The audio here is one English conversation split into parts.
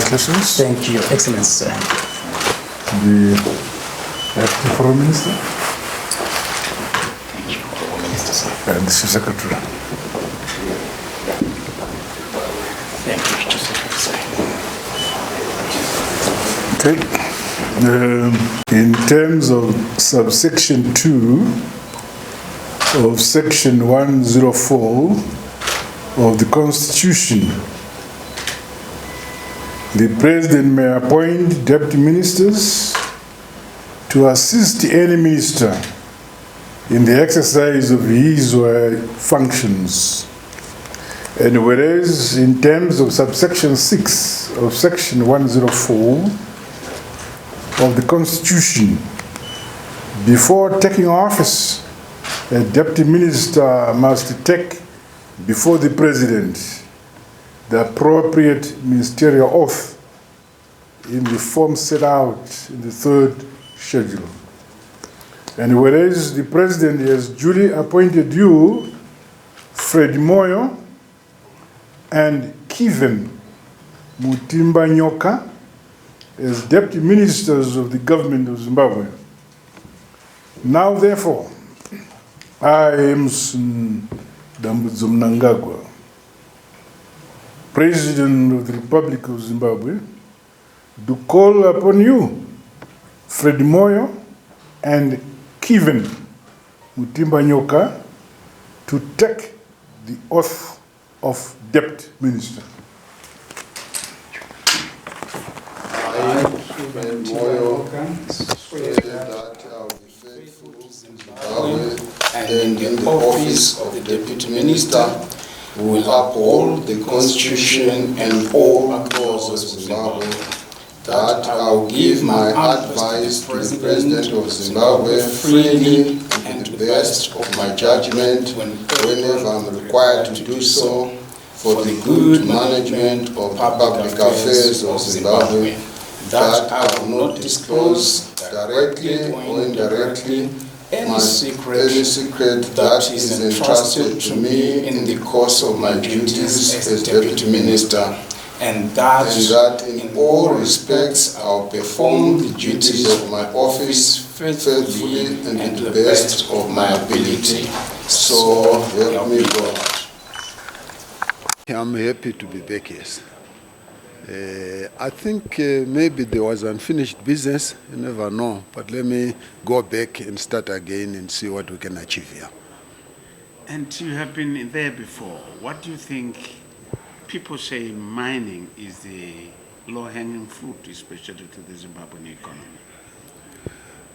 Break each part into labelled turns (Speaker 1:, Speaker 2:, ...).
Speaker 1: Congratulations.
Speaker 2: Thank you, Excellency.
Speaker 1: The Acting Foreign Minister.
Speaker 2: Thank you, Foreign Minister, sir.
Speaker 1: And the Chief Secretary.
Speaker 2: Thank you, Chief Secretary.
Speaker 1: Okay. In terms of subsection 2 of section 104 of the Constitution, the President may appoint deputy ministers to assist any minister in the exercise of his or her functions. And whereas in terms of subsection 6 of section 104 of the Constitution, before taking office, a deputy minister must take before the President the appropriate ministerial oath in the form set out in the 3rd schedule. And whereas the President has duly appointed you, Fred Moyo and Kevin Matimbanyoka, as deputy ministers of the government of Zimbabwe. Now, therefore, I am Mnangagwa, President of the Republic of Zimbabwe, do call upon you, Fred Moyo and Kevin Matimbanyoka, to take the oath of deputy minister.
Speaker 3: I, Fred Moyo, swear that I will be faithful to Zimbabwe and in the office of the Deputy Minister will uphold the Constitution and all laws of Zimbabwe, that I will give my advice to the President of Zimbabwe freely and to the best of my judgment whenever I am required to do so for the good management of public affairs of Zimbabwe, that I will not disclose directly or indirectly any secret that is entrusted to me in the course of my duties as Deputy Minister, and that in all respects I will perform the duties of my office faithfully and to the best of my ability. So help me God.
Speaker 4: I'm happy to be back here. I think maybe there was unfinished business, you never know, but let me go back and start again and see what we can achieve here.
Speaker 5: And you have been there before. What do you think? People say mining is the low-hanging fruit, especially to the Zimbabwean economy.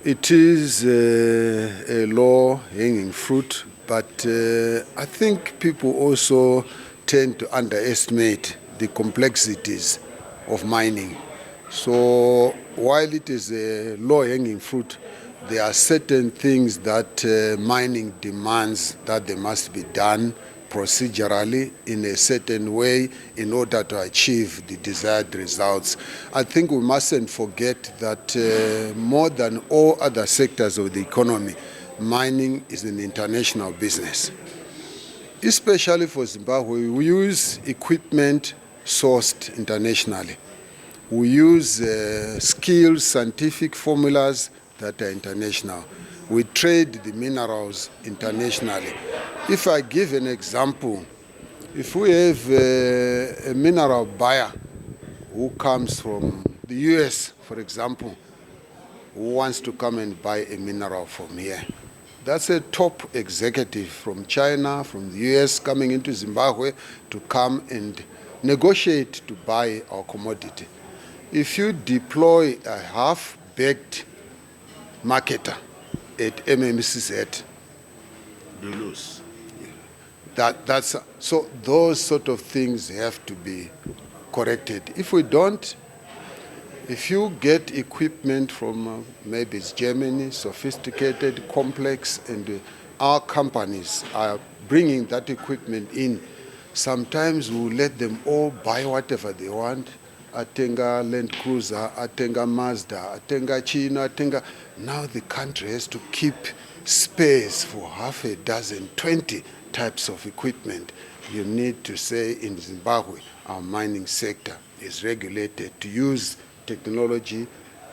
Speaker 4: It is a low-hanging fruit, but I think people also tend to underestimate the complexities of mining. So while it is a low-hanging fruit, there are certain things that mining demands that they must be done procedurally in a certain way in order to achieve the desired results. I think we mustn't forget that more than all other sectors of the economy, mining is an international business. Especially for Zimbabwe, we use equipment sourced internationally. We use skills, scientific formulas that are international. We trade the minerals internationally. If I give an example, if we have a mineral buyer who comes from the US, for example, who wants to come and buy a mineral from here, that's a top executive from China, from the US, coming into Zimbabwe to come and negotiate to buy our commodity. If you deploy a half-baked marketer at MMCZ,
Speaker 5: You lose.
Speaker 4: So those sort of things have to be corrected. If we don't, if you get equipment from maybe it's Germany, sophisticated, complex, and our companies are bringing that equipment in, sometimes we'll let them all buy whatever they want. Atenga Land Cruiser, Atenga Mazda, Atenga China, Atenga. Now the country has to keep space for half a dozen, 20 types of equipment. You need to say in Zimbabwe, our mining sector is regulated to use technology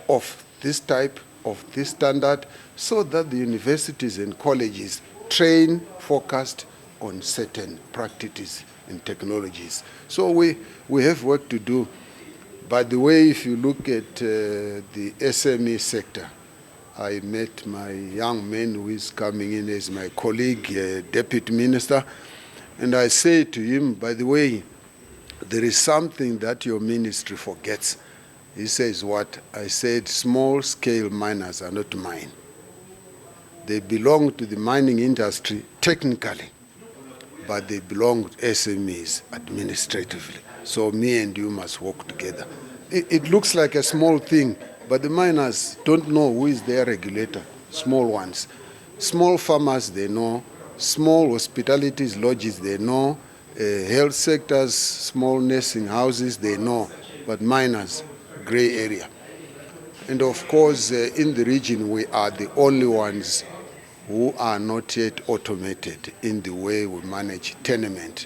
Speaker 4: of this type, of this standard, so that the universities and colleges train focused on certain practices and technologies. So we have work to do. By the way, if you look at the SME sector, I met my young man who is coming in as my colleague, Deputy Minister, and I say to him, by the way, there is something that your ministry forgets. He says, what? I said, small-scale miners are not mine. They belong to the mining industry technically, but they belong to SMEs administratively. So me and you must work together. It looks like a small thing, but the miners don't know who is their regulator, small ones. Small farmers, they know. Small hospitalities, lodges, they know. Health sectors, small nursing houses, they know. But miners, gray area. And of course, in the region, we are the only ones who are not yet automated in the way we manage tenement.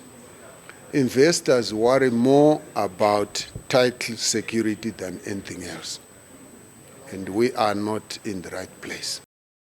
Speaker 4: Investors worry more about title security than anything else. And we are not in the right place.